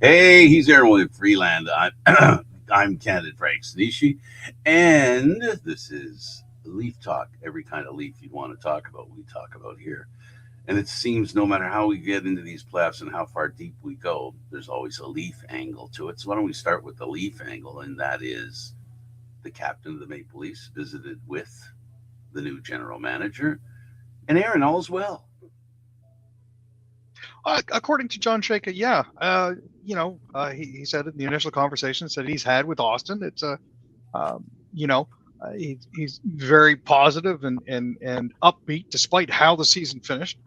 Hey, he's Aaron with Freeland. I'm Candid Frank Sneeshy, and this is Leaf Talk. Every kind of leaf you'd want to talk about, we talk about here. And it seems no matter how we get into these playoffs and how far deep we go, there's always a leaf angle to it. So why don't we start with the leaf angle, and that is the captain of the Maple Leafs visited with the new general manager, and Aaron, all's well. According to John Chayka, yeah, he said in the initial conversations that he's had with Austin, it's um, you know, he's very positive and upbeat despite how the season finished,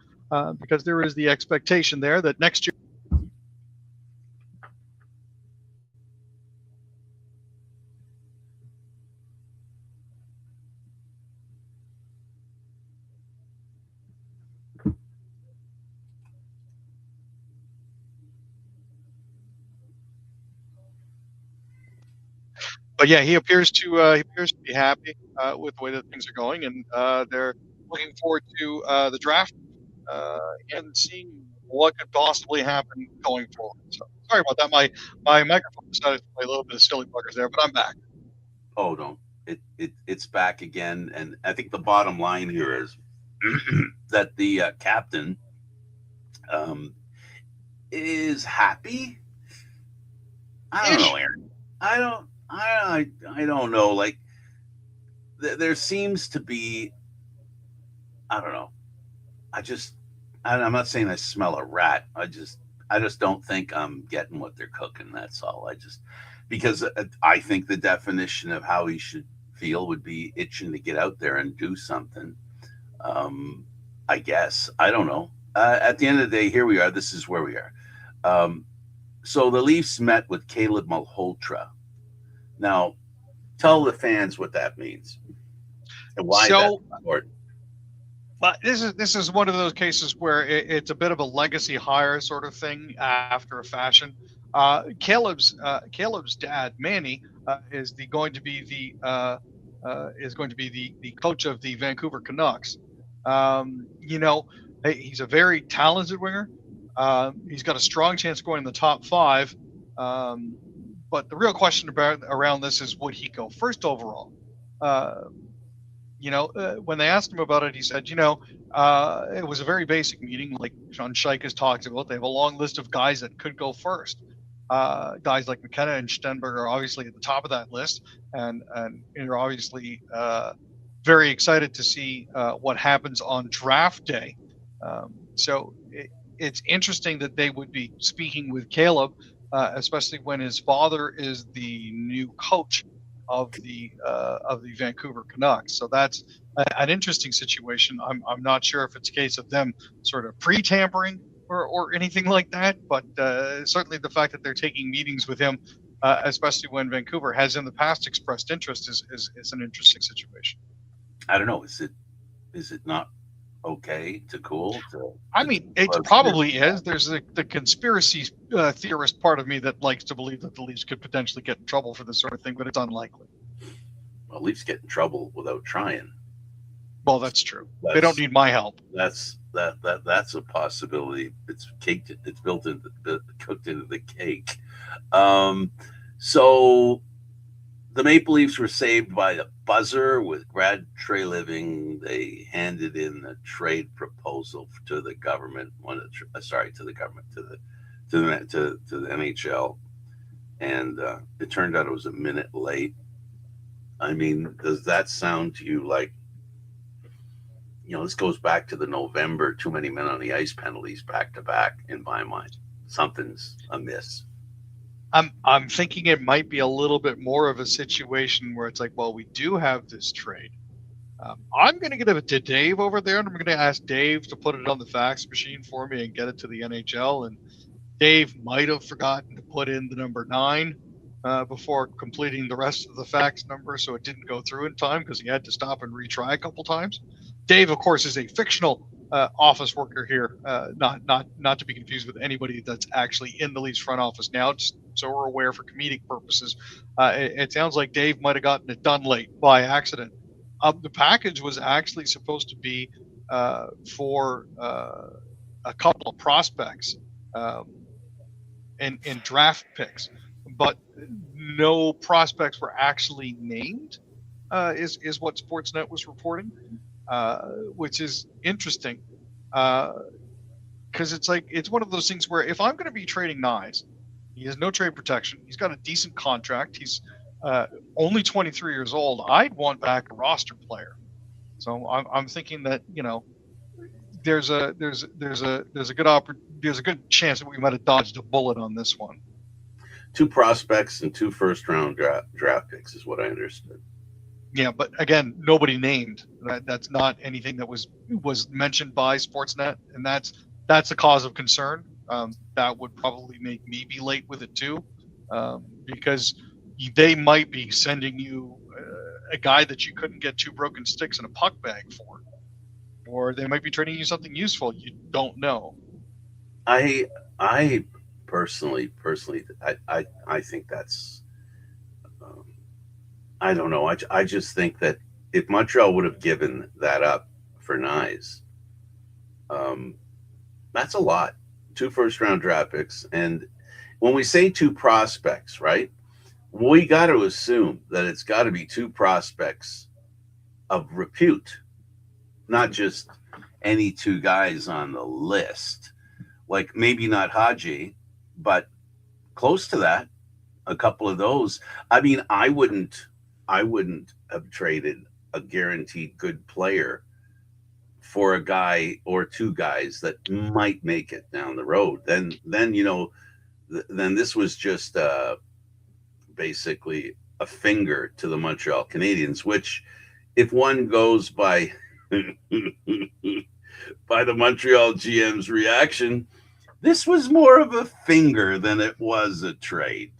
because there is the expectation there that next year. But yeah, he appears to be happy with the way that things are going, and they're looking forward to the draft uh, and seeing what could possibly happen going forward. So sorry about that. My microphone decided to play a little bit of silly buggers there, but I'm back. Oh, don't. It's back again, and I think the bottom line here is that the captain um, is happy. I don't know, Ish. Aaron. I don't know. Like there seems to be. I don't know. I just. I'm not saying I smell a rat. I just don't think I'm getting what they're cooking. That's all. I just because I think the definition of how he should feel would be itching to get out there and do something. Um, I guess I don't know. At the end of the day, here we are. This is where we are. Um, so the Leafs met with Caleb Malhotra. Now, tell the fans what that means and why that's So important. But this is one of those cases where it's a bit of a legacy hire sort of thing after a fashion. Caleb's dad Manny is going to be the coach of the Vancouver Canucks. You know, he's a very talented winger. He's got a strong chance of going in the top five. Um, but the real question about around this is, would he go first overall? Uh, when they asked him about it, he said, it was a very basic meeting, like John Shaik has talked about. They have a long list of guys that could go first. Guys like McKenna and Stenberg are obviously at the top of that list, and you're obviously very excited to see what happens on draft day. So it's interesting that they would be speaking with Caleb, especially when his father is the new coach of the Vancouver Canucks. So that's an interesting situation. I'm not sure if it's a case of them sort of pre-tampering or anything like that, but certainly the fact that they're taking meetings with him, especially when Vancouver has in the past expressed interest, is an interesting situation. I don't know. Is it not okay to cool I to mean, it close this? probably is. There's the conspiracy theorist part of me that likes to believe that the Leafs could potentially get in trouble for this sort of thing, but it's unlikely. Well, Leafs get in trouble without trying. Well, that's true. They don't That's need my help. that's a possibility. It's caked. It's built into cooked into the cake. Um, so the Maple Leafs were saved by a buzzer with Brad Trey Living. They handed in a trade proposal to the government. Sorry, to the government, to the NHL, and it turned out it was a minute late. I mean, does that sound to you like this goes back to the November too many men on the ice penalties back to back? In my mind, something's amiss. I'm thinking it might be a little bit more of a situation where it's like, well, we do have this trade. I'm going to give it to Dave over there, and I'm going to ask Dave to put it on the fax machine for me and get it to the NHL. And Dave might have forgotten to put in the number 9 before completing the rest of the fax number, so it didn't go through in time because he had to stop and retry a couple times. Dave, of course, is a fictional office worker here, not to be confused with anybody that's actually in the Leafs front office now. Just so we're aware for comedic purposes, it sounds like Dave might have gotten it done late by accident. The package was actually supposed to be for a couple of prospects. Um, in draft picks, but no prospects were actually named. Is what Sportsnet was reporting, which is interesting, because it's like it's one of those things where if I'm going to be trading Nyes, he has no trade protection. He's got a decent contract. He's only 23 years old. I'd want back a roster player. So I'm thinking that there's a good chance that we might have dodged a bullet on this one. 2 prospects and 2 first-round draft picks is what I understood. Yeah, but again, nobody named. That's not anything that was mentioned by Sportsnet, and that's a cause of concern. That would probably make me be late with it too, because they might be sending you a guy that you couldn't get 2 broken sticks in a puck bag for, or they might be trading you something useful. You don't know. I personally, I think that's. I don't know. I just think that if Montreal would have given that up for Nyes, that's a lot. 2 first-round draft picks, and when we say 2 prospects, right? We got to assume that it's got to be 2 prospects of repute, not just any 2 guys on the list. Like maybe not Haji, but close to that. A couple of those. I mean, I wouldn't have traded a guaranteed good player for a guy or 2 guys that might make it down the road. Then then this was just basically a finger to the Montreal Canadiens, which if one goes by by the Montreal GM's reaction, this was more of a finger than it was a trade.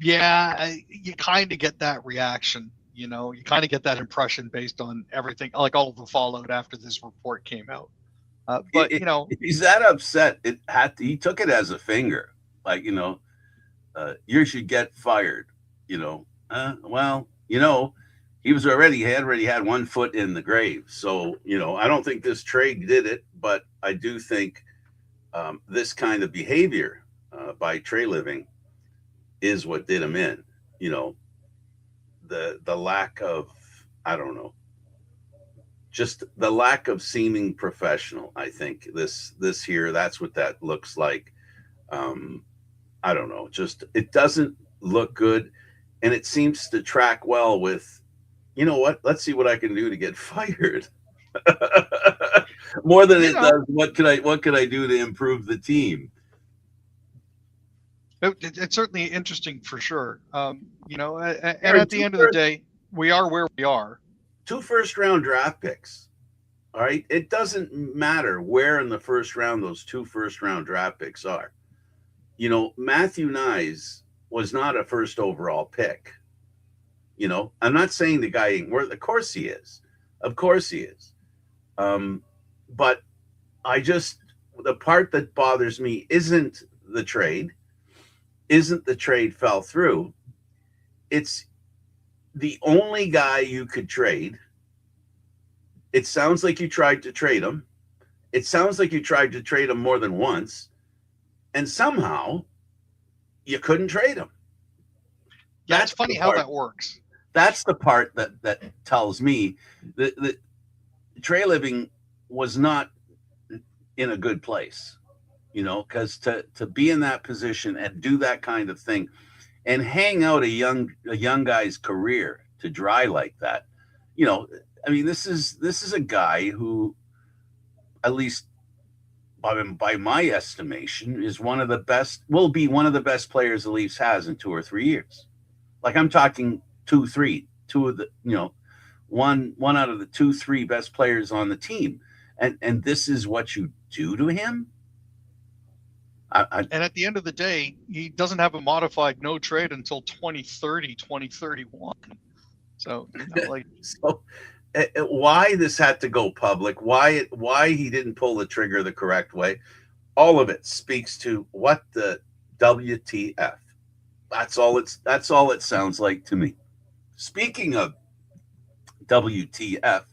Yeah, you kind of get that reaction. You kind of get that impression based on everything, like all of the fallout after this report came out. But he's that upset. He took it as a finger, like you should get fired. Well, he already had 1 foot in the grave. So I don't think this trade did it, but I do think this kind of behavior by Trey Living is what did him in. The lack of, I don't know, just the lack of seeming professional. I think this here, that's what that looks like. I don't know, just it doesn't look good, and it seems to track well with, what? Let's see what I can do to get fired. More than it does. What could I do to improve the team? It's certainly interesting for sure. And at the end of the day, we are where we are. 2 first-round draft picks. All right. It doesn't matter where in the first round those 2 first-round draft picks are. Matthew Nyes was not a first overall pick. I'm not saying the guy ain't worth. Of course he is. But the part that bothers me isn't the trade fell through. It's the only guy you could trade. It sounds like you tried to trade him. It sounds like you tried to trade him more than once, and somehow you couldn't trade him. Yeah, it's funny how that works. That's the part that tells me that Trey Living was not in a good place. Because to be in that position and do that kind of thing and hang out a young guy's career to dry like that, I mean, this is a guy who, at least by my estimation, is will be one of the best players the Leafs has in 2 or 3 years. Like I'm talking 2, 3, 2 of the, one out of the 2, 3 best players on the team. And this is what you do to him. And at the end of the day, he doesn't have a modified no trade until 2030, 2031. So, so why this had to go public, why he didn't pull the trigger the correct way, all of it speaks to what the WTF. That's all it sounds like to me. Speaking of WTF,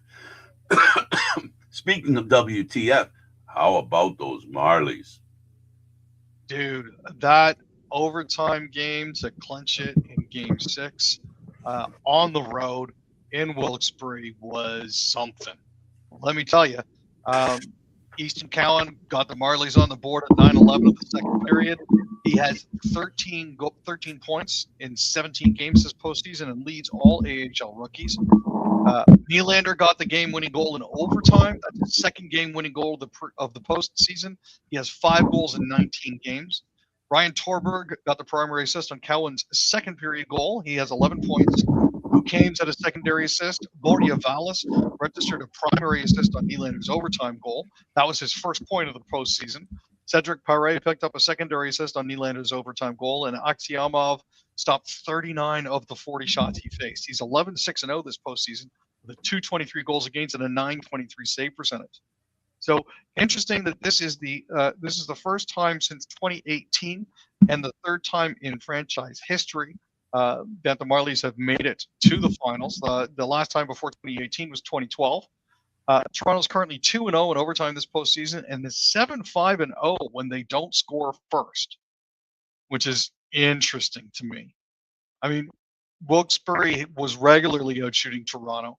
how about those Marlies? Dude, that overtime game to clinch it in Game 6 on the road in Wilkes-Barre was something. Let me tell you, um, Easton Cowan got the Marlies on the board at 9-11 of the second period. He has 13 points in 17 games this postseason and leads all AHL rookies. Nylander got the game-winning goal in overtime. That's his second game-winning goal of the postseason. He has 5 goals in 19 games. Ryan Torberg got the primary assist on Cowan's second period goal. He has 11 points. Cames had a secondary assist. Borja Vallis registered a primary assist on Nylander's overtime goal. That was his first point of the postseason. Cedric Paré picked up a secondary assist on Nylander's overtime goal, and Aksiomov stopped 39 of the 40 shots he faced. He's 11-6-0 this postseason with a 223 goals against and a 923 save percentage. So interesting that this is the first time since 2018 and the third time in franchise history that the Marlies have made it to the finals. The last time before 2018 was 2012. Toronto's currently 2-0 in overtime this postseason, and the 7-5-0 when they don't score first, which is interesting to me. I mean, Wilkes-Barre was regularly out shooting Toronto.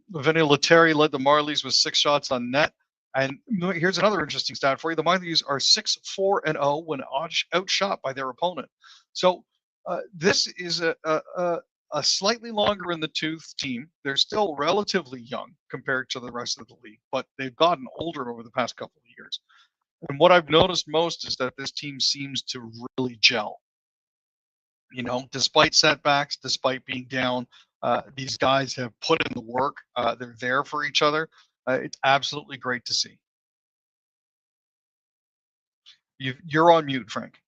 Vinny Lettieri led the Marlies with 6 shots on net. And here's another interesting stat for you. The Marlies are 6-4-0 when outshot by their opponent. So this is a slightly longer in the tooth team. They're still relatively young compared to the rest of the league, but they've gotten older over the past couple of years. And what I've noticed most is that this team seems to really gel. You know, despite setbacks, despite being down, these guys have put in the work. They're there for each other. It's absolutely great to see. You're on mute, Frank.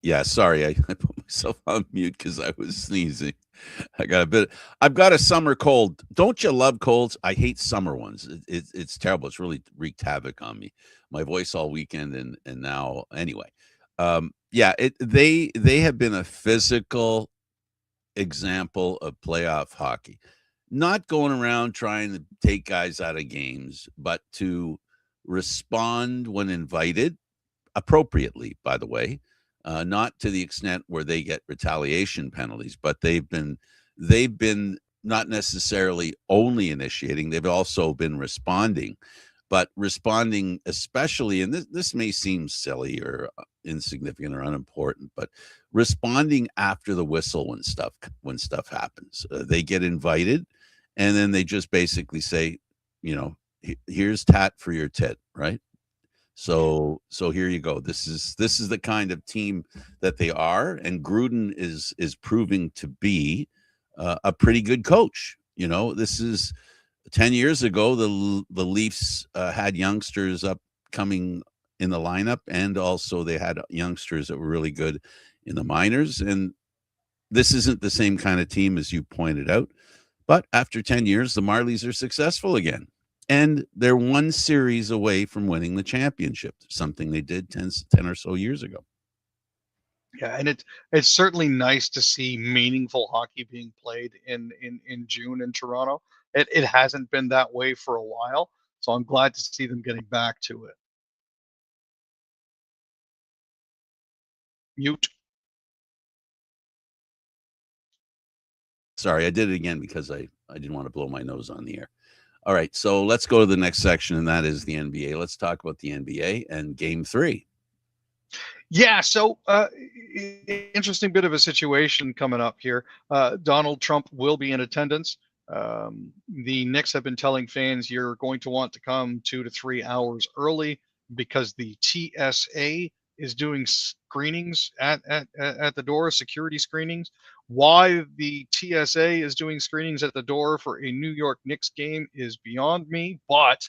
Yeah, sorry, I put myself on mute because I was sneezing. I've got a summer cold. Don't you love colds? I hate summer ones. It's terrible. It's really wreaked havoc on me. My voice all weekend and now anyway. Yeah, they have been a physical example of playoff hockey. Not going around trying to take guys out of games, but to respond when invited appropriately, by the way. Not to the extent where they get retaliation penalties, but they've been not necessarily only initiating, they've also been responding, but responding especially, and this may seem silly or insignificant or unimportant, but responding after the whistle when stuff happens. They get invited, and then they just basically say, here's tat for your tit, right? So here you go. This is the kind of team that they are, and Gruden is proving to be a pretty good coach. This is 10 years ago. The Leafs had youngsters coming in the lineup, and also they had youngsters that were really good in the minors. And this isn't the same kind of team as you pointed out. But after 10 years, the Marlies are successful again. And they're one series away from winning the championship, something they did 10 or so years ago. Yeah, and it's certainly nice to see meaningful hockey being played in June in Toronto. It hasn't been that way for a while, so I'm glad to see them getting back to it. Mute. Sorry, I did it again because I didn't want to blow my nose on the air. All right, so let's go to the next section, and that is the NBA. Let's talk about the NBA and Game 3. Yeah, so interesting bit of a situation coming up here. Donald Trump will be in attendance. The Knicks have been telling fans you're going to want to come 2 to 3 hours early because the TSA is doing screenings at the door, security screenings. Why the TSA is doing screenings at the door for a New York Knicks game is beyond me. But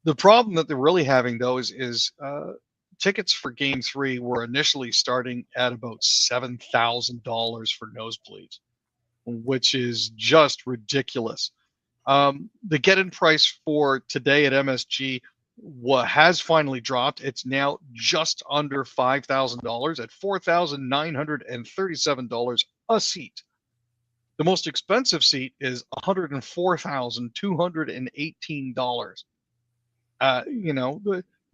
the problem that they're really having, though, is tickets for Game 3 were initially starting at about $7,000 for nosebleeds, which is just ridiculous. The get-in price for today at MSG has finally dropped. It's now just under $5,000 at $4,937 a seat. The most expensive seat is $104,218.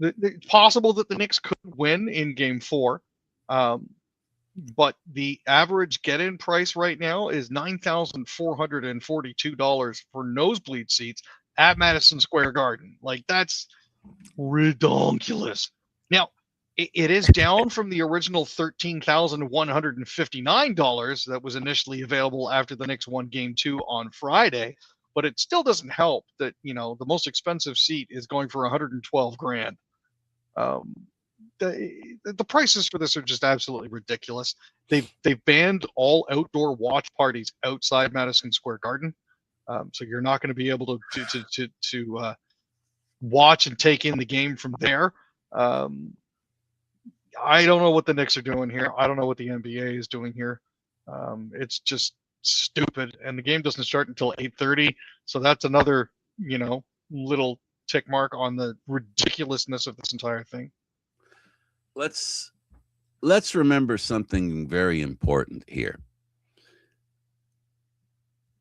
It's possible that the Knicks could win in Game 4, but the average get-in price right now is $9,442 for nosebleed seats at Madison Square Garden. Like, that's ridiculous. Now, it is down from the original $13,159 that was initially available after the Knicks won Game 2 on Friday, but it still doesn't help that, the most expensive seat is going for $112,000. The prices for this are just absolutely ridiculous. They've banned all outdoor watch parties outside Madison Square Garden, so you're not going to be able to watch and take in the game from there. I don't know what the Knicks are doing here. I don't know what the NBA is doing here. It's just stupid, and the game doesn't start until 8:30. So that's another, little tick mark on the ridiculousness of this entire thing. Let's remember something very important here.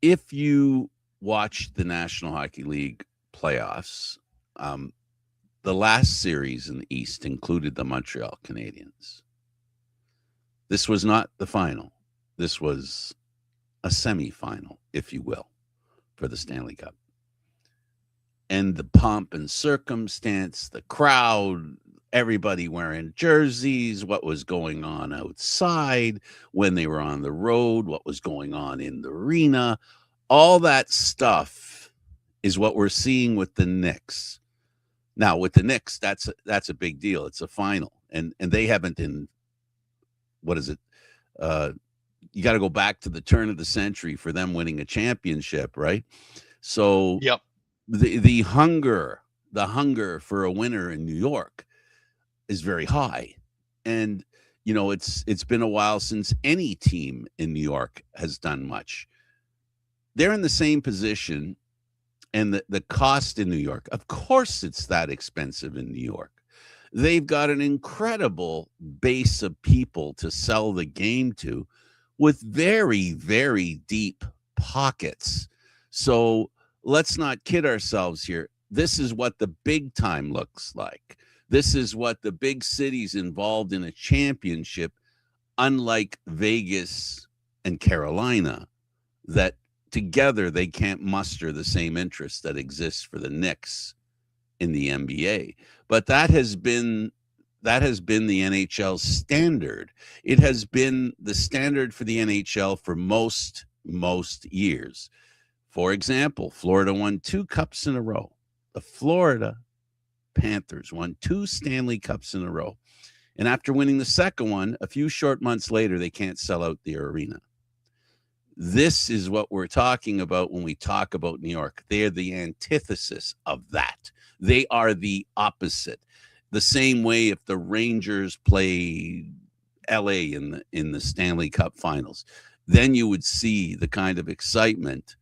If you watch the National Hockey League playoffs, the last series in the East included the Montreal Canadiens. This was not the final. This was a semifinal, if you will, for the Stanley Cup. And the pomp and circumstance, the crowd, everybody wearing jerseys, what was going on outside when they were on the road, what was going on in the arena, all that stuff is what we're seeing with the Knicks. Now, with the Knicks, that's a big deal. It's a final, and they haven't in, what is it? You got to go back to the turn of the century for them winning a championship, right? So, yep. The hunger for a winner in New York is very high, and it's been a while since any team in New York has done much. They're in the same position. And the cost in New York, of course, it's that expensive in New York. They've got an incredible base of people to sell the game to with very, very deep pockets. So let's not kid ourselves here. This is what the big time looks like. This is what the big cities involved in a championship, unlike Vegas and Carolina, that together they can't muster the same interest that exists for the Knicks in the NBA. But that has been the NHL standard. It has been the standard for the NHL for most years. For example, Florida won 2 cups in a row. The Florida Panthers won 2 Stanley Cups in a row. And after winning the second one, a few short months later, they can't sell out their arena. This is what we're talking about when we talk about New York. They're the antithesis of that. They are the opposite. The same way if the Rangers play LA in the Stanley Cup Finals, then you would see the kind of excitement,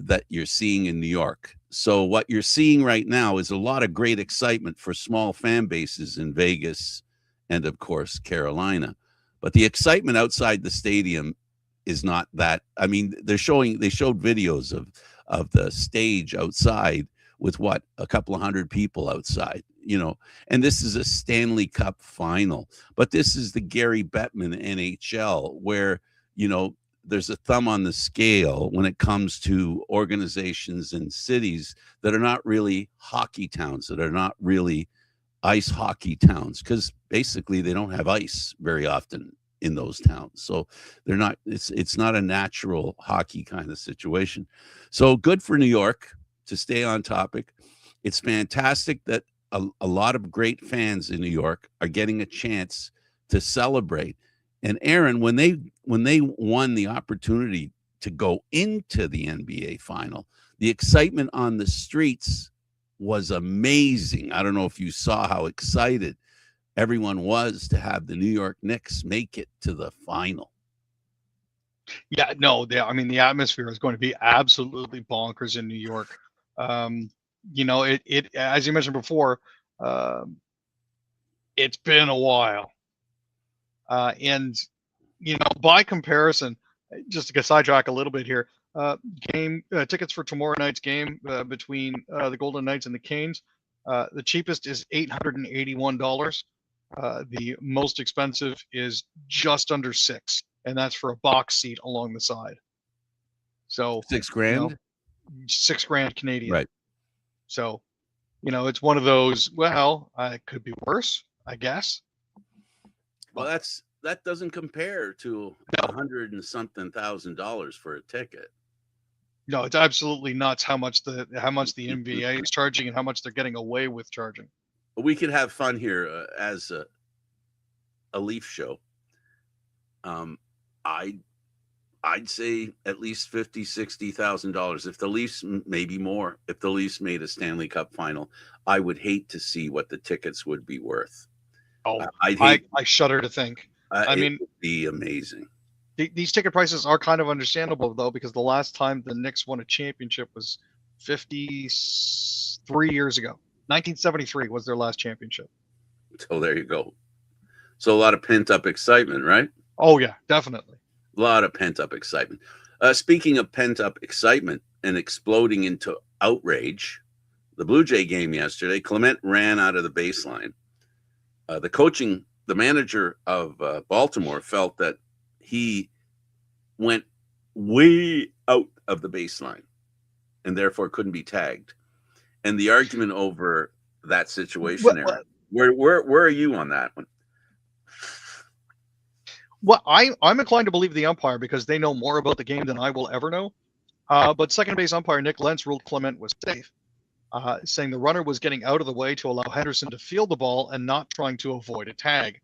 that you're seeing in New York. So what you're seeing right now is a lot of great excitement for small fan bases in Vegas and, of course, Carolina. But the excitement outside the stadium is not that. I mean, they showed videos of the stage outside with a couple of hundred people outside, and this is a Stanley Cup final, but this is the Gary Bettman NHL where, there's a thumb on the scale when it comes to organizations and cities that are not really hockey towns, that are not really ice hockey towns, because basically they don't have ice very often in those towns. So they're not, it's not a natural hockey kind of situation. So good for New York to stay on topic. It's fantastic that a lot of great fans in New York are getting a chance to celebrate. And Aaron, when they won the opportunity to go into the NBA final, the excitement on the streets was amazing. I don't know if you saw how excited everyone was to have the New York Knicks make it to the final. Yeah, no, the atmosphere is going to be absolutely bonkers in New York. It as you mentioned before, it's been a while. And by comparison, just to get sidetrack a little bit here, tickets for tomorrow night's game between the Golden Knights and the Canes, The cheapest is $881. The most expensive is just under $6, and that's for a box seat along the side. So $6,000, $6,000 Canadian. right? So, it's one of those. Well, it could be worse, I guess. Well, that doesn't compare to $100,000 and something for a ticket. No, it's absolutely nuts how much the NBA is charging and how much they're getting away with charging. We could have fun here as a Leaf show. I'd say at least $50,000-$60,000. If the Leafs, maybe more. If the Leafs made a Stanley Cup final, I would hate to see what the tickets would be worth. Oh, I shudder to think. I mean, it would be amazing. These ticket prices are kind of understandable, though, because the last time the Knicks won a championship was 53 years ago. 1973 was their last championship. So there you go. So a lot of pent-up excitement, right? Oh, yeah, definitely. A lot of pent-up excitement. Speaking of pent-up excitement and exploding into outrage, the Blue Jay game yesterday, Clement ran out of the baseline. The manager of Baltimore felt that he went way out of the baseline and therefore couldn't be tagged. And the argument over that situation, where are you on that one? Well, I'm inclined to believe the umpire because they know more about the game than I will ever know. But second base umpire Nick Lentz ruled Clement was safe, saying the runner was getting out of the way to allow Henderson to field the ball and not trying to avoid a tag.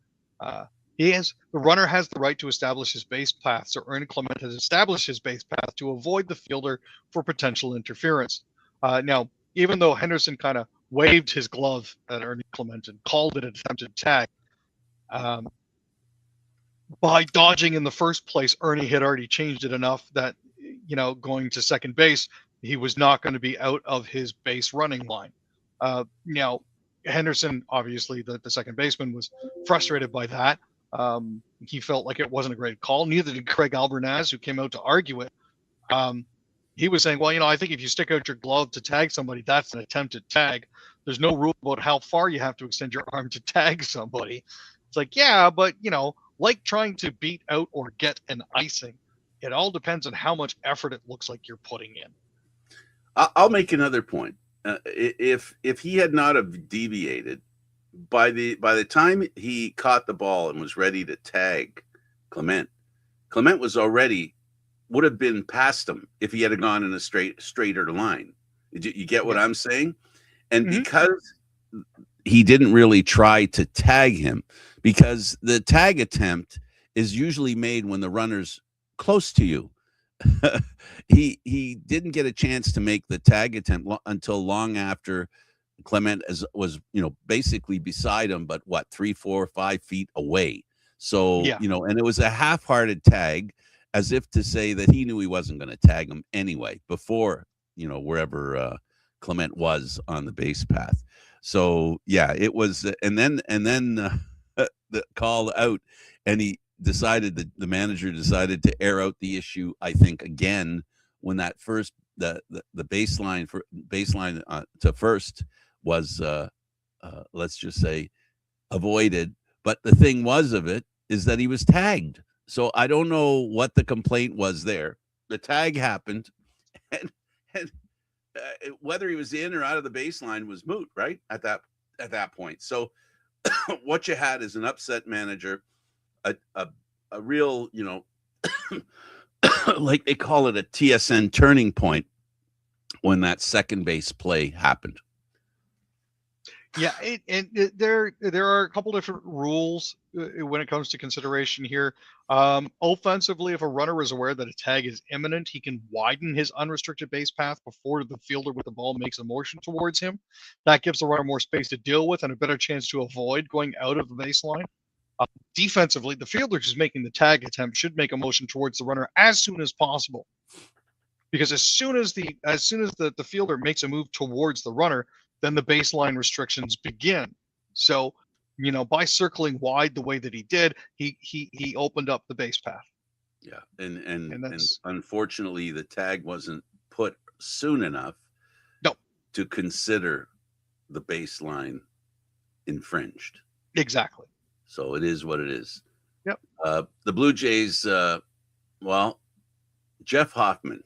The runner has the right to establish his base path, so Ernie Clement has established his base path to avoid the fielder for potential interference. Now, even though Henderson kind of waved his glove at Ernie Clement and called it an attempted tag, by dodging in the first place, Ernie had already changed it enough that, going to second base, he was not going to be out of his base running line. Now, Henderson, obviously, the second baseman, was frustrated by that. He felt like it wasn't a great call. Neither did Craig Albernaz, who came out to argue it. He was saying, well, I think if you stick out your glove to tag somebody, that's an attempted tag. There's no rule about how far you have to extend your arm to tag somebody. It's like, yeah, but, like trying to beat out or get an icing, it all depends on how much effort it looks like you're putting in. I'll make another point. If he had not have deviated, by the time he caught the ball and was ready to tag Clement would have been past him if he had gone in a straighter line. You get what I'm saying? And because he didn't really try to tag him, because the tag attempt is usually made when the runner's close to you. He didn't get a chance to make the tag attempt until long after Clement was basically beside him, but 3, 4, 5 feet away. So and it was a half-hearted tag, as if to say that he knew he wasn't going to tag him anyway before wherever Clement was on the base path. So it was, and then the call out, and the manager decided to air out the issue, I think, again, when that first the baseline to first was let's just say avoided. But the thing is that he was tagged. So I don't know what the complaint was there. The tag happened, and whether he was in or out of the baseline was moot, right? At that point. So what you had is an upset manager, a real, like they call it a TSN turning point when that second base play happened. Yeah, there are a couple different rules when it comes to consideration here. Offensively, if a runner is aware that a tag is imminent, he can widen his unrestricted base path before the fielder with the ball makes a motion towards him. That gives the runner more space to deal with and a better chance to avoid going out of the baseline. Defensively, the fielder who's making the tag attempt should make a motion towards the runner as soon as possible, because as soon as the fielder makes a move towards the runner, then the baseline restrictions begin. So, by circling wide the way that he did, he opened up the base path. Yeah, and unfortunately, the tag wasn't put soon enough to consider the baseline infringed. Exactly. So it is what it is. Yep. The Blue Jays, well, Jeff Hoffman.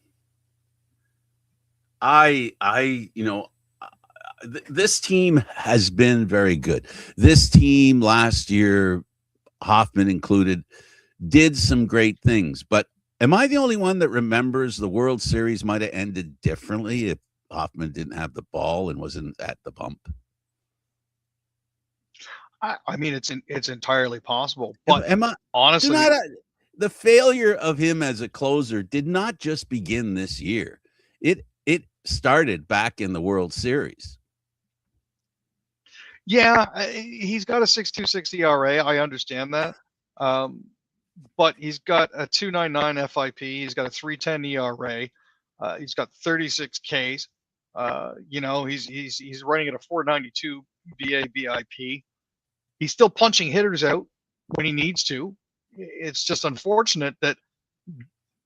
This team has been very good. This team last year, Hoffman included, did some great things. But am I the only one that remembers the World Series might have ended differently if Hoffman didn't have the ball and wasn't at the bump? I mean, it's entirely possible. But honestly, the failure of him as a closer did not just begin this year. It started back in the World Series. Yeah, he's got a 6.26 ERA. I understand that. But he's got a 2.99 FIP. He's got a 3.10 ERA. He's got 36 Ks. He's running at a 4.92 BIP. He's still punching hitters out when he needs to. It's just unfortunate that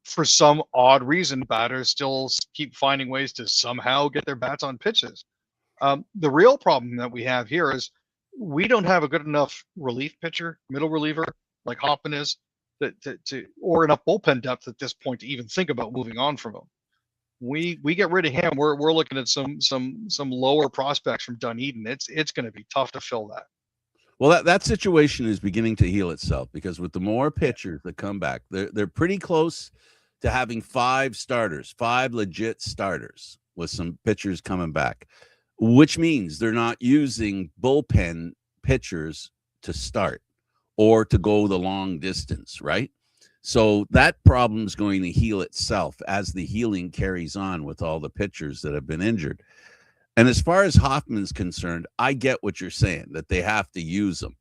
for some odd reason, batters still keep finding ways to somehow get their bats on pitches. The real problem that we have here is we don't have a good enough relief pitcher, middle reliever, like Hoffman is, or enough bullpen depth at this point to even think about moving on from him. We get rid of him. We're looking at some lower prospects from Dunedin. It's going to be tough to fill that. Well, that situation is beginning to heal itself because with the more pitchers that come back, they're pretty close to having 5 legit starters with some pitchers coming back, which means they're not using bullpen pitchers to start or to go the long distance, right? So that problem's going to heal itself as the healing carries on with all the pitchers that have been injured. And as far as Hoffman's concerned, I get what you're saying, that they have to use them,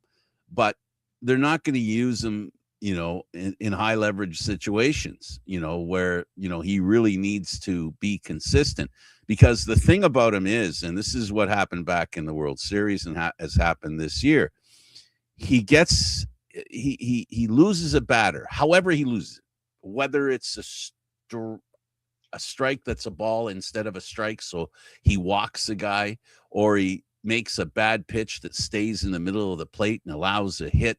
but they're not going to use them, in high leverage situations, where, he really needs to be consistent. Because the thing about him is, and this is what happened back in the World Series and has happened this year, he loses a batter, however he loses it, whether it's a strike that's a ball instead of a strike, so he walks a guy, or he makes a bad pitch that stays in the middle of the plate and allows a hit.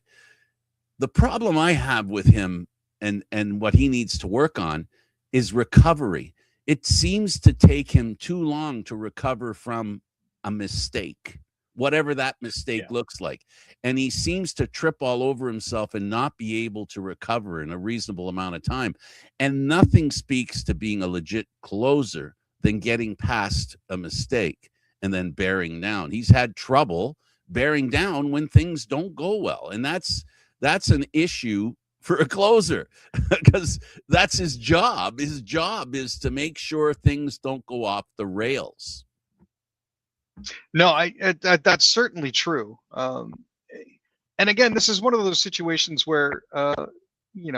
The problem I have with him and what he needs to work on is recovery. It seems to take him too long to recover from a mistake, whatever that mistake looks like. And he seems to trip all over himself and not be able to recover in a reasonable amount of time. And nothing speaks to being a legit closer than getting past a mistake and then bearing down. He's had trouble bearing down when things don't go well. And that's an issue for a closer because that's his job. His job is to make sure things don't go off the rails. No, that's certainly true. And again, this is one of those situations where, you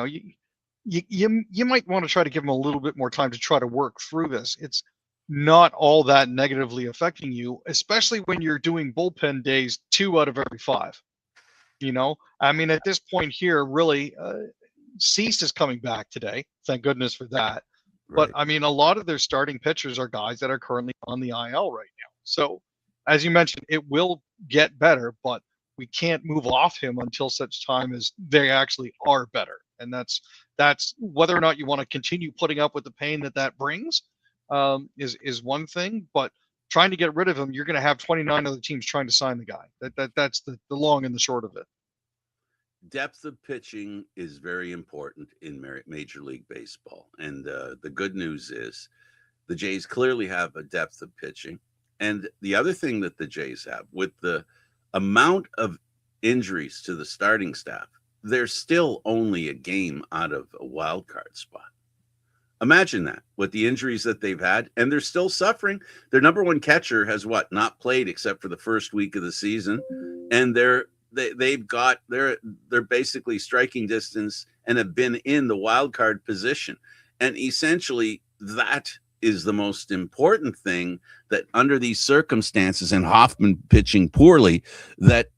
might want to try to give him a little bit more time to try to work through this. It's not all that negatively affecting you, especially when you're doing bullpen days 2 out of every 5. I mean, at this point here, really, Cease is coming back today. Thank goodness for that. Right. But I mean, a lot of their starting pitchers are guys that are currently on the IL right now. So, as you mentioned, it will get better, but we can't move off him until such time as they actually are better. And that's whether or not you want to continue putting up with the pain that brings is one thing. But trying to get rid of him, you're going to have 29 other teams trying to sign the guy. That's the long and the short of it. Depth of pitching is very important in Major League Baseball. And the good news is the Jays clearly have a depth of pitching. And the other thing that the Jays have, with the amount of injuries to the starting staff, they're still only a game out of a wild card spot. Imagine that with the injuries that they've had, and they're still suffering. Their number one catcher has not played except for the first week of the season, and they're basically striking distance and have been in the wild card position. And essentially that is the most important thing, that under these circumstances and Hoffman pitching poorly, that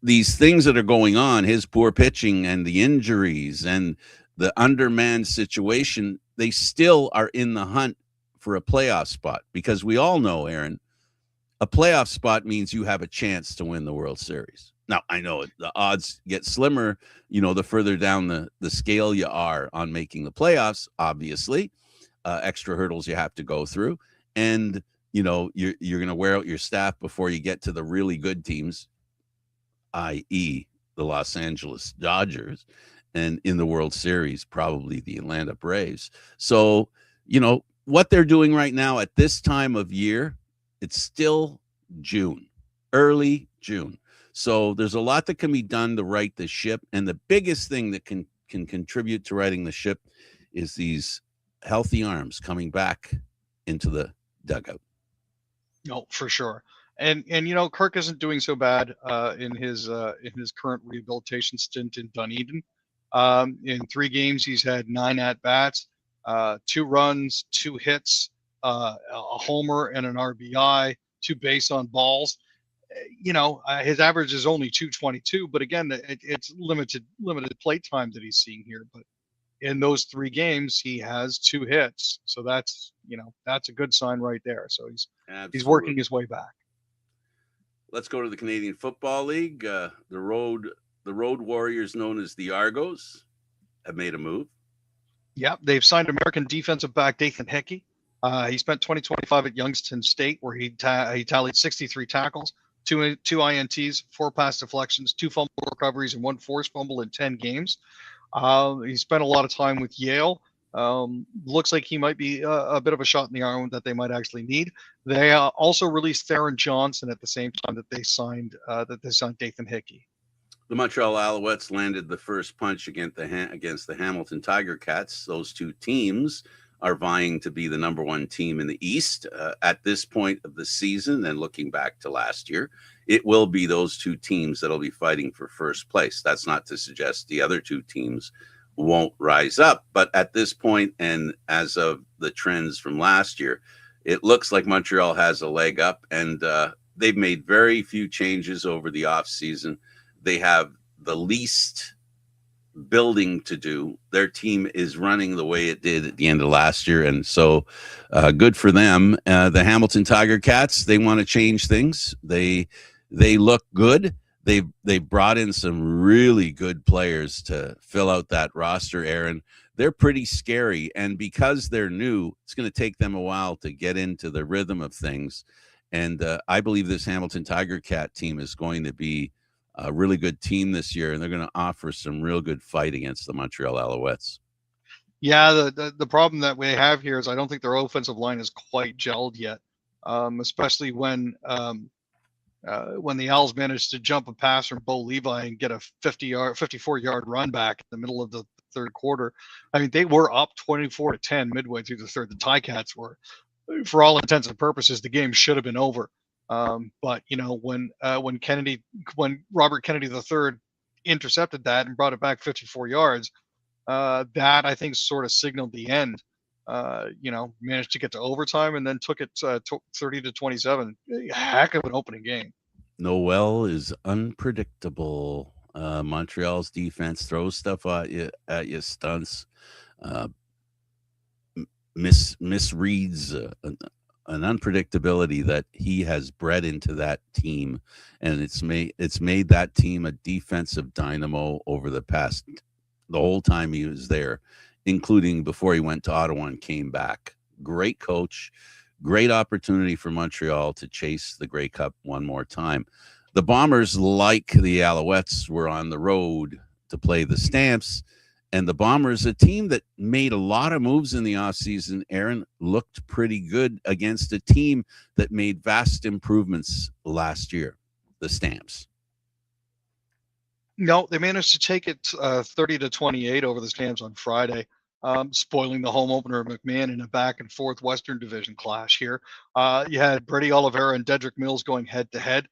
these things that are going on, his poor pitching and the injuries and the undermanned situation, they still are in the hunt for a playoff spot. Because we all know, Aaron, a playoff spot means you have a chance to win the World Series. Now, I know the odds get slimmer, the further down the scale you are on making the playoffs, obviously. Extra hurdles you have to go through. And, you're going to wear out your staff before you get to the really good teams, i.e., the Los Angeles Dodgers, and in the World Series, probably the Atlanta Braves. So, what they're doing right now at this time of year, it's still June, early June. So there's a lot that can be done to right the ship. And the biggest thing that can contribute to righting the ship is these healthy arms coming back into the dugout. No, for sure. And Kirk isn't doing so bad in his current rehabilitation stint in Dunedin. In 3 games, he's had 9 at-bats, 2 runs, 2 hits, a homer and an RBI, 2 base on balls. His average is only 222, but again, it's limited plate time that he's seeing here. But in those 3 games, he has 2 hits, so that's a good sign right there. So he's working his way back. Let's go to the Canadian Football League. The road warriors, known as the Argos, have made a move. Yeah, they've signed American defensive back Nathan Hickey. He spent 2025 at Youngstown State, where he tallied 63 tackles, 2 INTs, 4 pass deflections, 2 fumble recoveries, and 1 forced fumble in 10 games. He spent a lot of time with Yale. Looks like he might be a bit of a shot in the arm that they might actually need. They also released Theron Johnson at the same time that they signed Nathan Hickey. The Montreal Alouettes landed the first punch against the Hamilton Tiger Cats. Those 2 teams are vying to be the number 1 team in the East at this point of the season. And looking back to last year, it will be those 2 teams that'll be fighting for first place. That's not to suggest the other 2 teams won't rise up. But at this point, and as of the trends from last year, it looks like Montreal has a leg up, and they've made very few changes over the offseason. They have the least building to do. Their team is running the way it did at the end of last year, and so good for them. The Hamilton Tiger Cats, they want to change things. They look good. They brought in some really good players to fill out that roster, Aaron. They're pretty scary, and because they're new, it's going to take them a while to get into the rhythm of things. And I believe this Hamilton Tiger Cat team is going to be a really good team this year, and they're going to offer some real good fight against the Montreal Alouettes. Yeah, the problem that we have here is I don't think their offensive line is quite gelled yet, especially when the Owls managed to jump a pass from Bo Levi and get a 54-yard run back in the middle of the 3rd quarter. I mean, they were up 24-10 midway through the 3rd. The Ticats were, for all intents and purposes, the game should have been over. But when Robert Kennedy III intercepted that and brought it back 54 yards, that I think sort of signaled the end. Managed to get to overtime and then took it 30-27. Heck of an opening game. Noel is unpredictable. Montreal's defense throws stuff at you, stunts, misreads an unpredictability that he has bred into that team, and it's made that team a defensive dynamo over the whole time he was there, including before he went to Ottawa and came back. Great coach, great opportunity for Montreal to chase the Grey Cup one more time. The Bombers, like the Alouettes, were on the road to play the Stamps, and the Bombers, a team that made a lot of moves in the offseason, Aaron, looked pretty good against a team that made vast improvements last year, the Stamps. No, they managed to take it 30-28 over the Stamps on Friday, spoiling the home opener of McMahon in a back-and-forth Western Division clash here. You had Brady Oliveira and Dedrick Mills going head-to-head.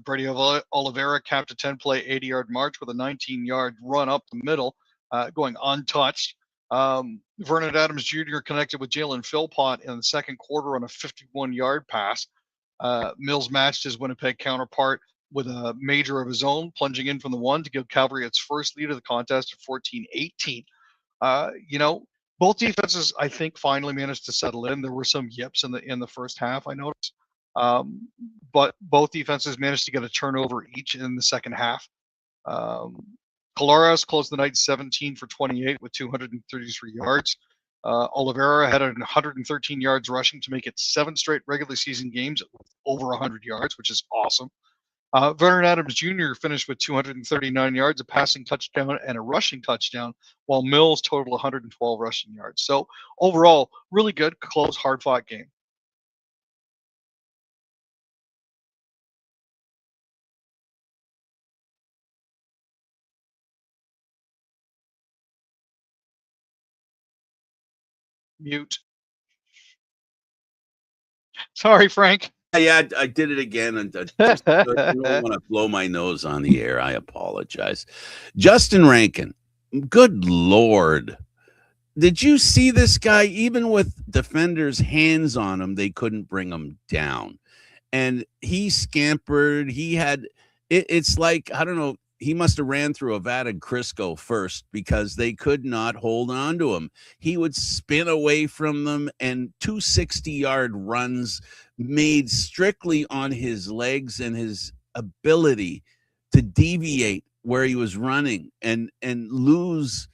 Brady Oliveira capped a 10-play 80-yard march with a 19-yard run up the middle, going untouched. Vernon Adams Jr. connected with Jalen Philpott in the 2nd quarter on a 51-yard pass. Mills matched his Winnipeg counterpart with a major of his own, plunging in from the 1 to give Calgary its first lead of the contest at 14-18. Both defenses, I think, finally managed to settle in. There were some yips in the first half, I noticed, but both defenses managed to get a turnover each in the second half. Colares closed the night 17 for 28 with 233 yards. Oliveira had 113 yards rushing to make it 7 straight regular season games with over 100 yards, which is awesome. Vernon Adams Jr. finished with 239 yards, a passing touchdown, and a rushing touchdown, while Mills totaled 112 rushing yards. So overall, really good, close, hard-fought game. Mute. Sorry, Frank. Yeah, I did it again, and I don't want to blow my nose on the air. I apologize. Justin Rankin, good Lord. Did you see this guy? Even with defenders' hands on him, they couldn't bring him down. And he scampered. He had, it's like, I don't know, he must have ran through a vat of Crisco first because they could not hold on to him. He would spin away from them, and 260-yard runs made strictly on his legs and his ability to deviate where he was running and lose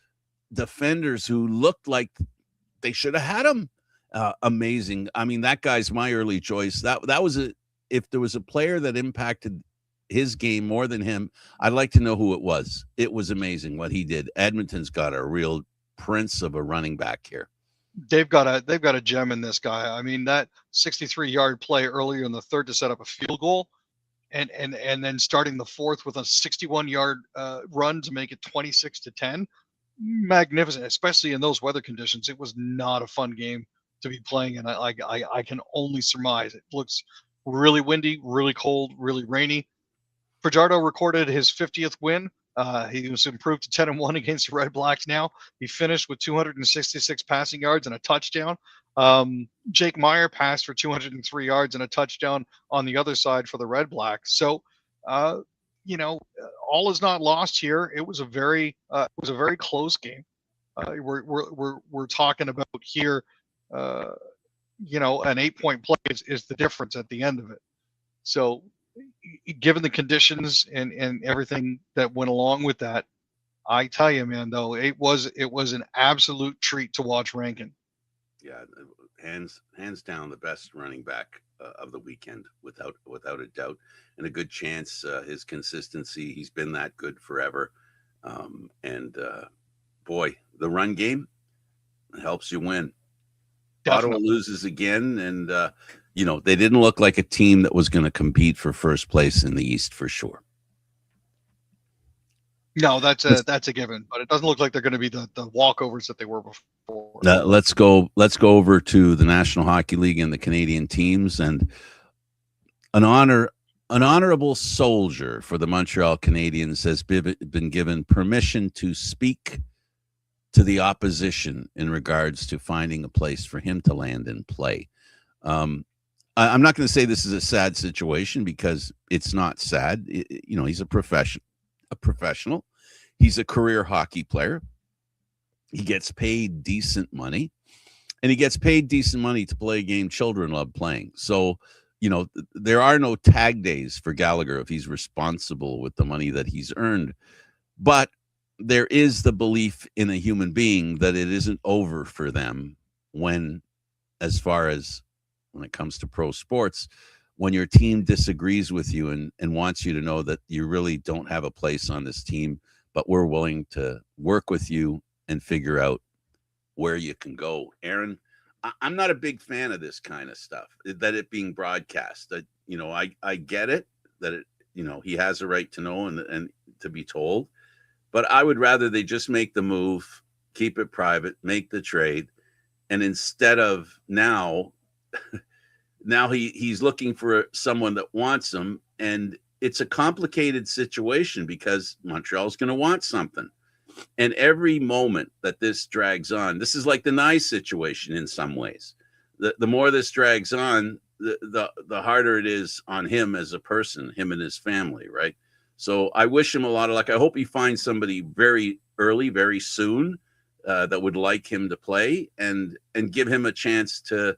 defenders who looked like they should have had him. Amazing. I mean, that guy's my early choice. That was if there was a player that impacted his game more than him, I'd like to know who it was. It was amazing what he did. Edmonton's got a real prince of a running back here. They've got a gem in this guy. I mean, that 63-yard play earlier in the third to set up a field goal, and then starting the fourth with a 61-yard run to make it 26-10. Magnificent, especially in those weather conditions. It was not a fun game to be playing, and I can only surmise it looks really windy, really cold, really rainy. Fajardo recorded his 50th win. He was improved to 10-1 against the Red Blacks now. He finished with 266 passing yards and a touchdown. Jake Meyer passed for 203 yards and a touchdown on the other side for the Red Blacks. So, all is not lost here. It was a very close game. We're talking about here, an 8-point play is the difference at the end of it. So, given the conditions and everything that went along with that, I tell you, man, though, it was an absolute treat to watch Rankin. Yeah, hands down the best running back of the weekend, without a doubt, and a good chance. His consistency, he's been that good forever. Boy, the run game helps you win. Definitely. Ottawa loses again, and they didn't look like a team that was going to compete for first place in the East for sure. No, that's a given, but it doesn't look like they're going to be the walkovers that they were before. Let's go over to the National Hockey League and the Canadian teams, and an honorable soldier for the Montreal Canadiens has been given permission to speak to the opposition in regards to finding a place for him to land and play. I'm not going to say this is a sad situation, because it's not sad. He's a professional. He's a career hockey player. He gets paid decent money, and he gets paid decent money to play a game children love playing. So, there are no tag days for Gallagher if he's responsible with the money that he's earned. But there is the belief in a human being that it isn't over for them as far as when it comes to pro sports, when your team disagrees with you and wants you to know that you really don't have a place on this team, but we're willing to work with you and figure out where you can go. Aaron, I'm not a big fan of this kind of stuff, that it being broadcast. That, I get it, that it, he has a right to know and to be told, but I would rather they just make the move, keep it private, make the trade. And instead of now he's looking for someone that wants him, and it's a complicated situation because Montreal's going to want something. And every moment that this drags on, this is like the Nye situation in some ways. The more this drags on, the harder it is on him as a person, him and his family, right? So I wish him a lot of luck. I hope he finds somebody very early, very soon, that would like him to play and give him a chance to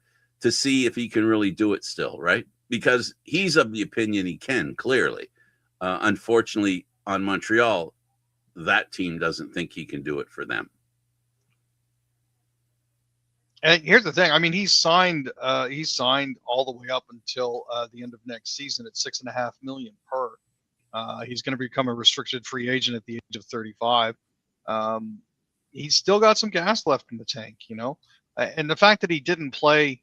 see if he can really do it still, right? Because he's of the opinion he can, clearly. Unfortunately, on Montreal, that team doesn't think he can do it for them. And here's the thing. I mean, he's signed all the way up until the end of next season at $6.5 million per. He's going to become a restricted free agent at the age of 35. He's still got some gas left in the tank, you know. And the fact that he didn't play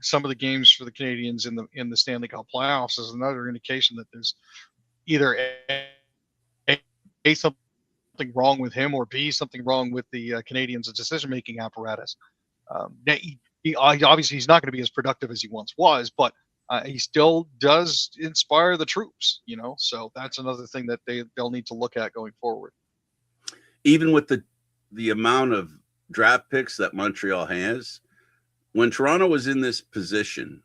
some of the games for the Canadians in the Stanley Cup playoffs is another indication that there's either a something wrong with him, or B, something wrong with the Canadians' decision-making apparatus. Obviously he's not going to be as productive as he once was, but he still does inspire the troops, you know. So that's another thing that they'll need to look at going forward. Even with the amount of draft picks that Montreal has, when Toronto was in this position,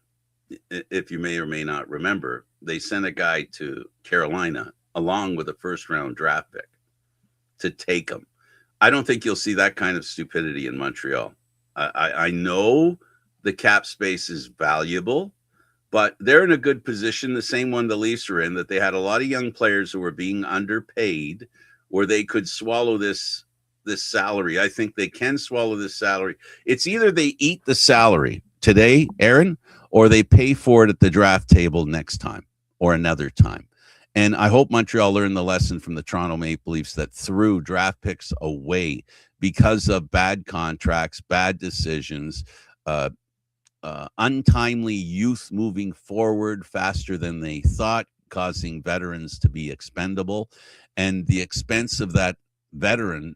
if you may or may not remember, they sent a guy to Carolina along with a first-round draft pick to take him. I don't think you'll see that kind of stupidity in Montreal. I know the cap space is valuable, but they're in a good position, the same one the Leafs are in, that they had a lot of young players who were being underpaid, where they could swallow this salary. I think they can swallow this salary. It's either they eat the salary today, Aaron, or they pay for it at the draft table next time or another time. And I hope Montreal learned the lesson from the Toronto Maple Leafs that threw draft picks away because of bad contracts, bad decisions, untimely youth moving forward faster than they thought, causing veterans to be expendable. And the expense of that veteran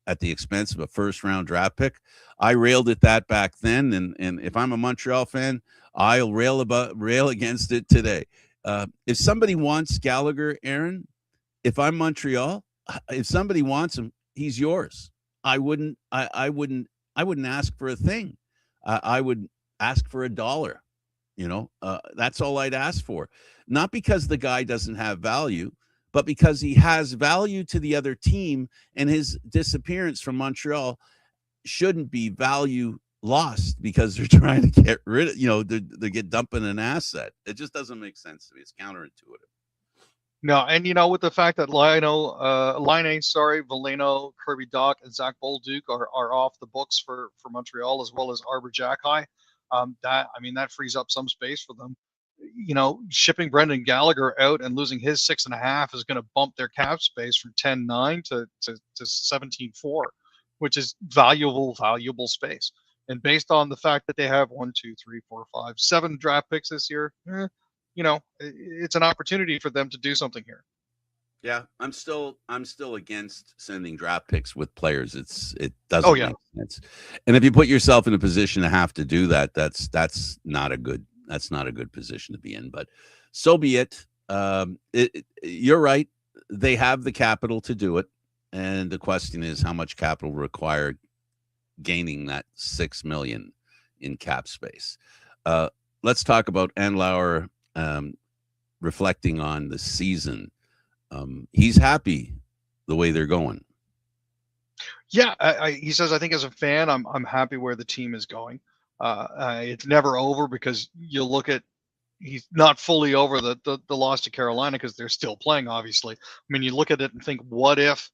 at the expense of a first-round draft pick, I railed at that back then. And if I'm a Montreal fan, I'll rail against it today. If somebody wants Gallagher, Aaron, if I'm Montreal, if somebody wants him, he's yours. I wouldn't ask for a thing. I would ask for $1. You know, that's all I'd ask for. Not because the guy doesn't have value, but because he has value to the other team, and his disappearance from Montreal shouldn't be value lost because they're trying to get rid of, you know, they get dumping an asset. It just doesn't make sense to me. It's counterintuitive. No, and you know, with the fact that Veleno, Kirby Dach, and Zach Bolduc are off the books for Montreal, as well as Arbor Jacki, that frees up some space for them. You know, shipping Brendan Gallagher out and losing his 6.5 is going to bump their cap space from 10.9 to 17.4, which is valuable space. And based on the fact that they have 7 draft picks this year, you know, it's an opportunity for them to do something here. Yeah, I'm still against sending draft picks with players. It doesn't make sense. And if you put yourself in a position to have to do that, that's not a good position to be in. But so be it. You're right. They have the capital to do it, and the question is how much capital required gaining that $6 million in cap space. Let's talk about Andlauer reflecting on the season. He's happy the way they're going. Yeah, he says, I think as a fan, I'm happy where the team is going. It's never over, because you look at, he's not fully over the loss to Carolina because they're still playing, obviously. I mean, you look at it and think, what if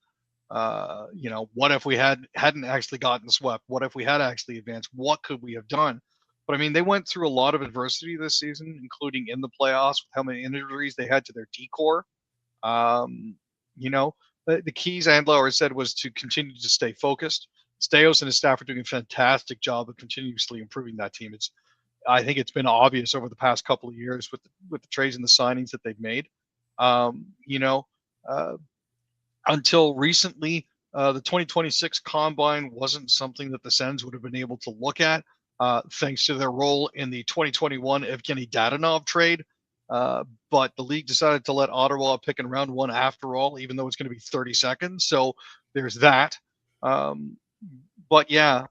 we hadn't actually gotten swept? What if we had actually advanced? What could we have done? But I mean, they went through a lot of adversity this season, including in the playoffs, with how many injuries they had to their D-core. You know, the keys Andlauer said was to continue to stay focused. Staios and his staff are doing a fantastic job of continuously improving that team. I think it's been obvious over the past couple of years with the trades and the signings that they've made. Until recently, the 2026 combine wasn't something that the Sens would have been able to look at, thanks to their role in the 2021 Evgeny Dadonov trade. But the league decided to let Ottawa pick in round 1 after all, even though it's going to be 30 seconds. So there's that. But yeah,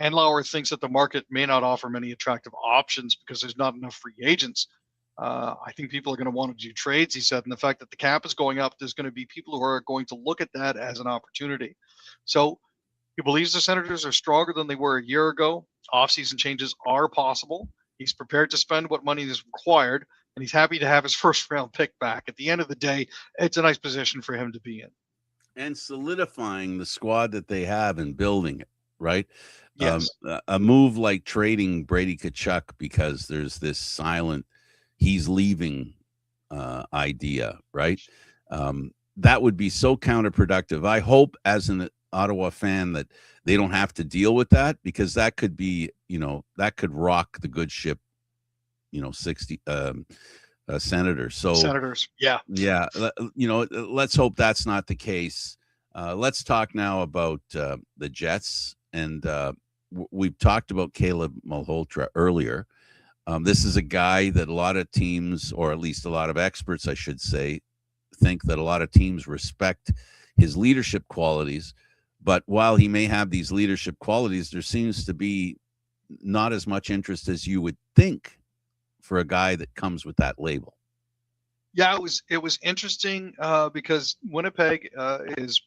Andlauer thinks that the market may not offer many attractive options because there's not enough free agents. I think people are going to want to do trades, he said, and the fact that the cap is going up, there's going to be people who are going to look at that as an opportunity. So he believes the Senators are stronger than they were a year ago. Off-season changes are possible. He's prepared to spend what money is required, and he's happy to have his first-round pick back. At the end of the day, it's a nice position for him to be in. And solidifying the squad that they have and building it, right? Yes. A move like trading Brady Tkachuk because there's this silent he's leaving idea, right? That would be so counterproductive. I hope as an Ottawa fan that they don't have to deal with that, because that could be, that could rock the good ship, 60 Senators. So Senators, yeah. Let's hope that's not the case. Let's talk now about the Jets. And we've talked about Caleb Malhotra earlier. This is a guy that a lot of teams, or at least a lot of experts, I should say, think that a lot of teams respect his leadership qualities. But while he may have these leadership qualities, there seems to be not as much interest as you would think for a guy that comes with that label. Yeah, it was interesting because Winnipeg is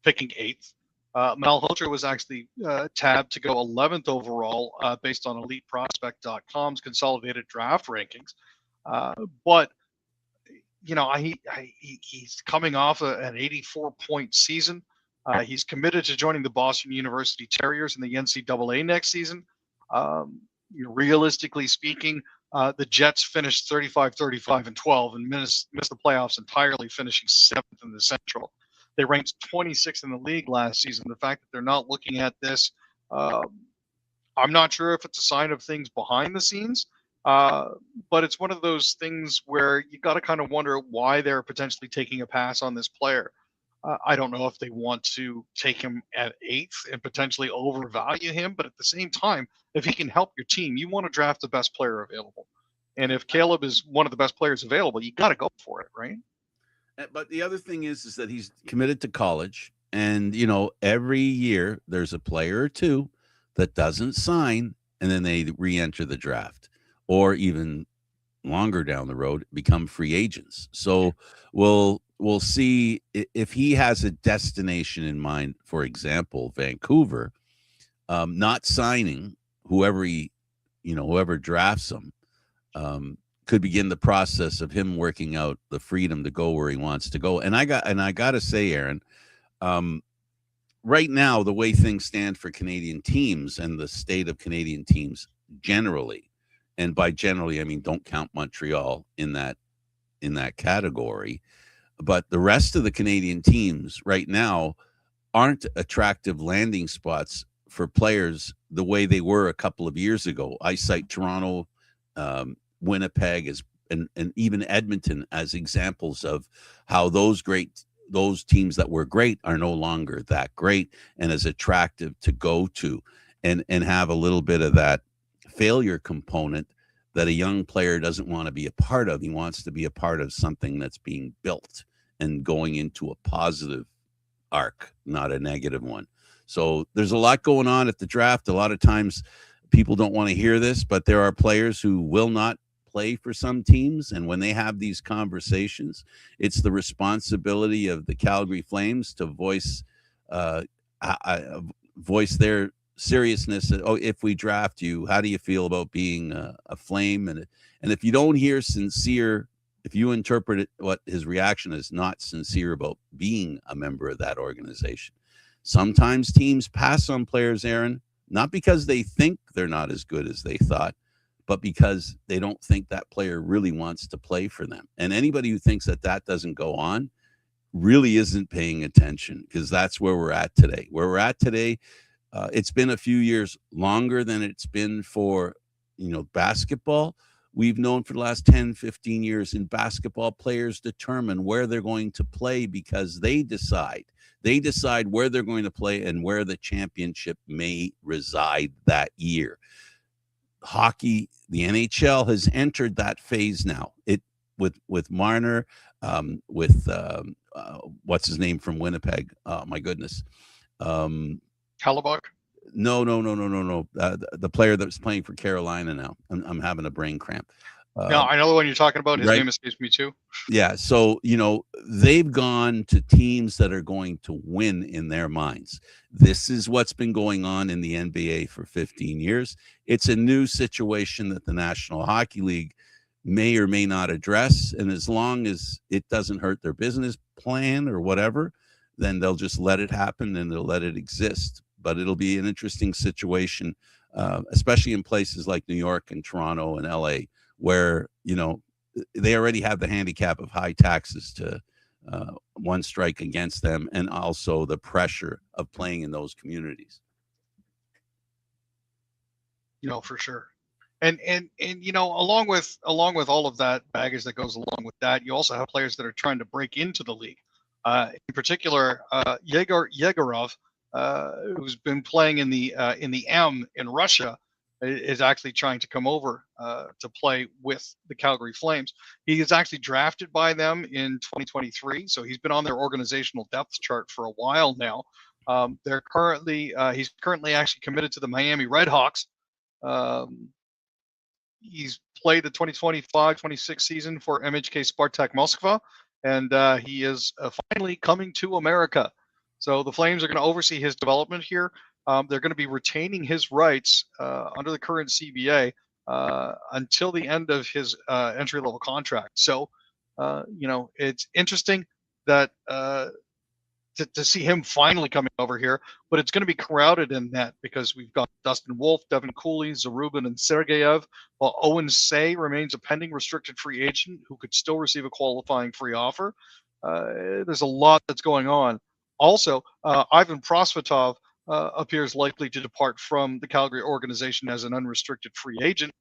picking 8th. Malhotra was actually tabbed to go 11th overall based on EliteProspect.com's consolidated draft rankings. But he's coming off an 84-point season. He's committed to joining the Boston University Terriers in the NCAA next season. Realistically speaking, the Jets finished 35-35-12 and missed the playoffs entirely, finishing 7th in the Central. They ranked 26th in the league last season. The fact that they're not looking at this, I'm not sure if it's a sign of things behind the scenes, but it's one of those things where you got to kind of wonder why they're potentially taking a pass on this player. I don't know if they want to take him at 8th and potentially overvalue him, but at the same time, if he can help your team, you want to draft the best player available. And if Caleb is one of the best players available, you got to go for it, right? But the other thing is that he's committed to college, and every year there's a player or two that doesn't sign, and then they re-enter the draft, or even longer down the road become free agents. So we'll see if he has a destination in mind. For example, Vancouver, not signing whoever drafts him, could begin the process of him working out the freedom to go where he wants to go. And I got to say, Aaron, right now, the way things stand for Canadian teams and the state of Canadian teams generally, and by generally, I mean, don't count Montreal in that category, but the rest of the Canadian teams right now aren't attractive landing spots for players the way they were a couple of years ago. I cite Toronto, Winnipeg and even Edmonton as examples of how those teams that were great are no longer that great and as attractive to go to, and have a little bit of that failure component that a young player doesn't want to be a part of. He wants to be a part of something that's being built and going into a positive arc, not a negative one. So there's a lot going on at the draft. A lot of times people don't want to hear this, but there are players who will not play for some teams. And when they have these conversations, it's the responsibility of the Calgary Flames to voice their seriousness. Oh, if we draft you, how do you feel about being a Flame? And if you don't hear sincere, if you interpret it, what his reaction is not sincere about being a member of that organization, sometimes teams pass on players, Aaron, not because they think they're not as good as they thought, but because they don't think that player really wants to play for them. And anybody who thinks that doesn't go on really isn't paying attention, because that's where we're at today. It's been a few years longer than it's been for, basketball. We've known for the last 10, 15 years in basketball, players determine where they're going to play because they decide where they're going to play and where the championship may reside that year. Hockey, the NHL has entered that phase now. It with Marner, with what's his name from Winnipeg? Oh my goodness, Hellebuck? No. The player that's playing for Carolina now. I'm having a brain cramp. No, I know the one you're talking about. His right? name escapes me too. Yeah. So, they've gone to teams that are going to win in their minds. This is what's been going on in the NBA for 15 years. It's a new situation that the National Hockey League may or may not address. And as long as it doesn't hurt their business plan or whatever, then they'll just let it happen and they'll let it exist. But it'll be an interesting situation, especially in places like New York and Toronto and LA, where, they already have the handicap of high taxes to one strike against them, and also the pressure of playing in those communities. For sure. And along with all of that baggage that goes along with that, you also have players that are trying to break into the league. In particular, Yegorov, who's been playing in the M in Russia, is actually trying to come over to play with the Calgary Flames. He is actually drafted by them in 2023, so he's been on their organizational depth chart for a while now. He's currently actually committed to the Miami Redhawks. He's played the 2025-26 season for MHK Spartak Moskva, and he is finally coming to America. So the Flames are going to oversee his development here. They're going to be retaining his rights under the current CBA until the end of his entry-level contract. So, it's interesting that to see him finally coming over here, but it's going to be crowded in net because we've got Dustin Wolf, Devin Cooley, Zarubin, and Sergeyev, while Owen Say remains a pending restricted free agent who could still receive a qualifying free offer. There's a lot that's going on. Also, Ivan Prosvetov appears likely to depart from the Calgary organization as an unrestricted free agent.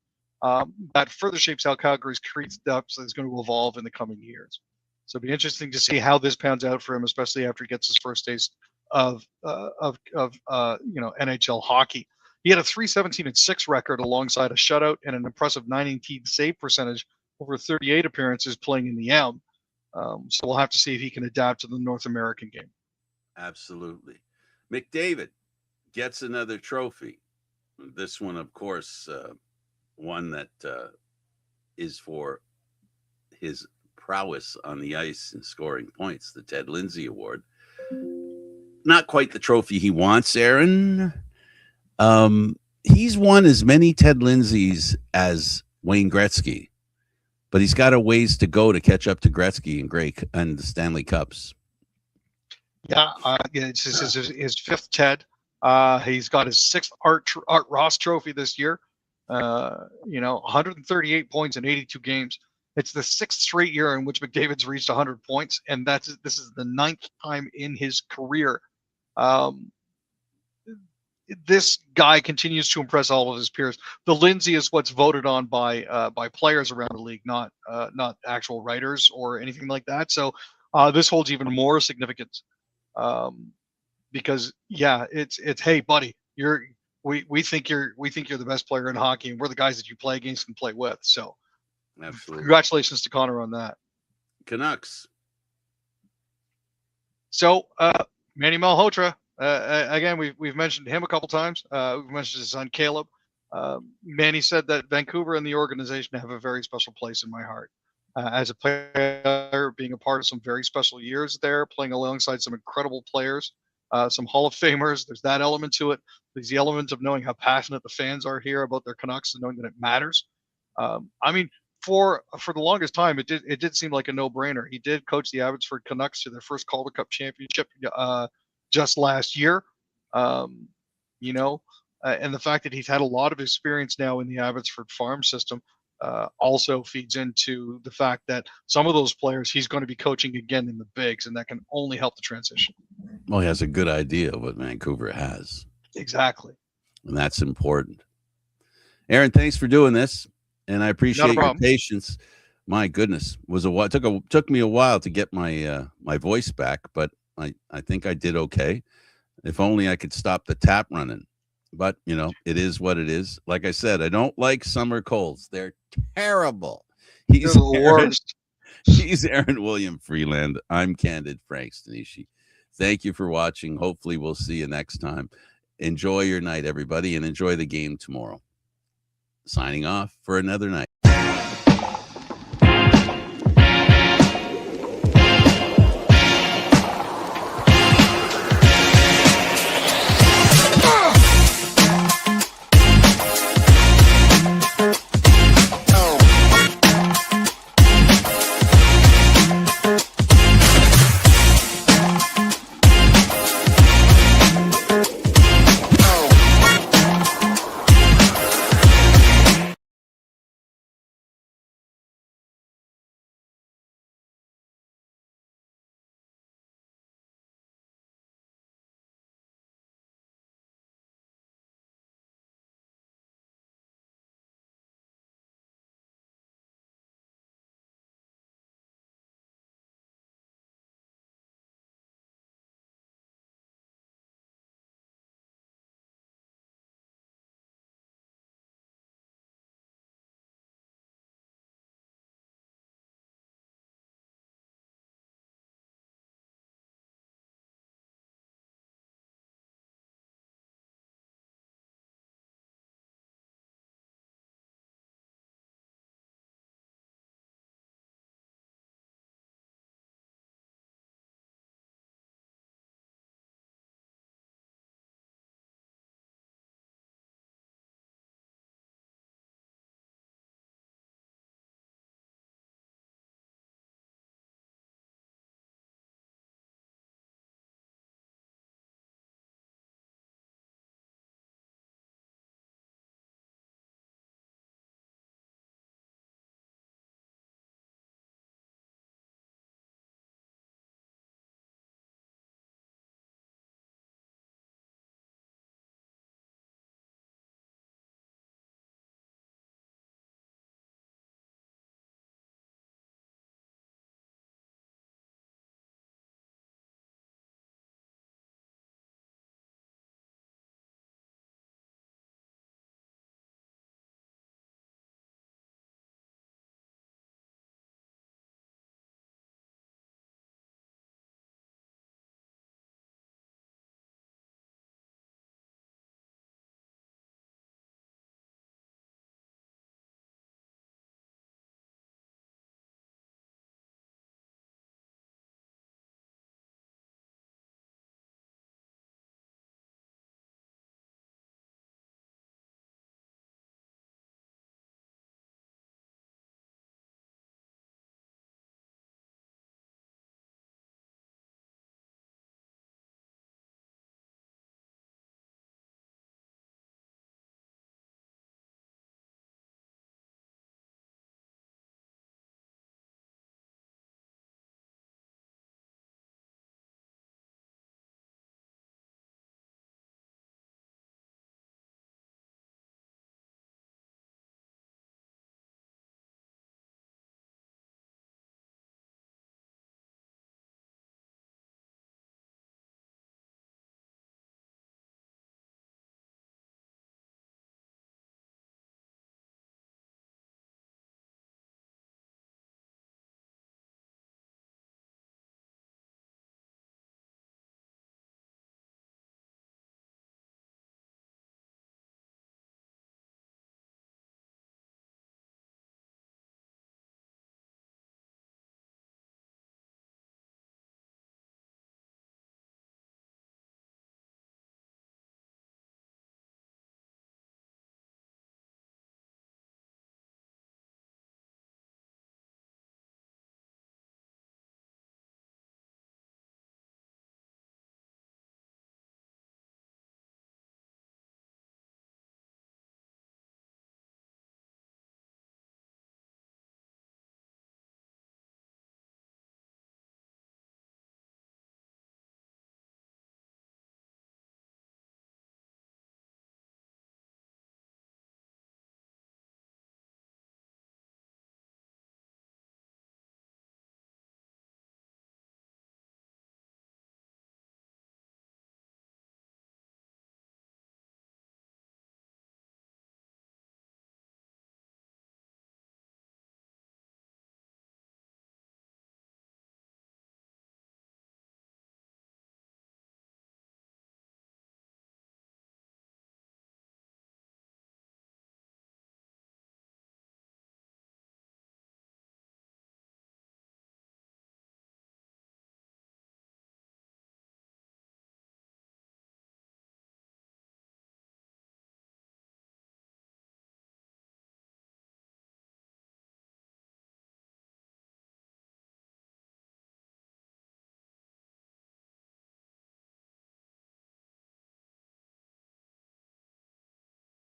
That further shapes how Calgary's creates depth is going to evolve in the coming years. So it'll be interesting to see how this pans out for him, especially after he gets his first taste of NHL hockey. He had a 3-17-6 record alongside a shutout and an impressive 918 save percentage over 38 appearances playing in the M. So we'll have to see if he can adapt to the North American game. Absolutely. McDavid gets another trophy. This one, of course, one that is for his prowess on the ice and scoring points, the Ted Lindsay Award. Not quite the trophy he wants, Aaron. He's won as many Ted Lindsays as Wayne Gretzky, but he's got a ways to go to catch up to Gretzky and the Stanley Cups. Yeah, it's his fifth Ted. He's got his sixth Art Ross trophy this year. 138 points in 82 games. It's the sixth straight year in which McDavid's reached 100 points, and this is the ninth time in his career. This guy continues to impress all of his peers. The Lindsay is what's voted on by players around the league, not actual writers or anything like that. So this holds even more significance because it's hey buddy, we think you're the best player in hockey, and we're the guys that you play against and play with. So. Absolutely. Congratulations to Connor on that. Canucks. So, Manny Malhotra, again, we've mentioned him a couple times. We've mentioned his son, Caleb. Manny said that Vancouver and the organization have a very special place in my heart. As a player, being a part of some very special years there, playing alongside some incredible players, some Hall of Famers. There's that element to it. There's the element of knowing how passionate the fans are here about their Canucks and knowing that it matters. For the longest time, it did seem like a no-brainer. He did coach the Abbotsford Canucks to their first Calder Cup championship just last year. And the fact that he's had a lot of experience now in the Abbotsford farm system also feeds into the fact that some of those players he's going to be coaching again in the bigs, and that can only help the transition. Well, he has a good idea of what Vancouver has. Exactly. And that's important. Aaron, thanks for doing this. And I appreciate your patience. My goodness, took me a while to get my my voice back, but I think I did okay. If only I could stop the tap running. But it is what it is. Like I said, I don't like summer colds. They're terrible. He's the worst. He's Aaron William Freeland. I'm Candid Frank Stanishi. Thank you for watching. Hopefully we'll see you next time. Enjoy your night, everybody, and enjoy the game tomorrow. Signing off for another night.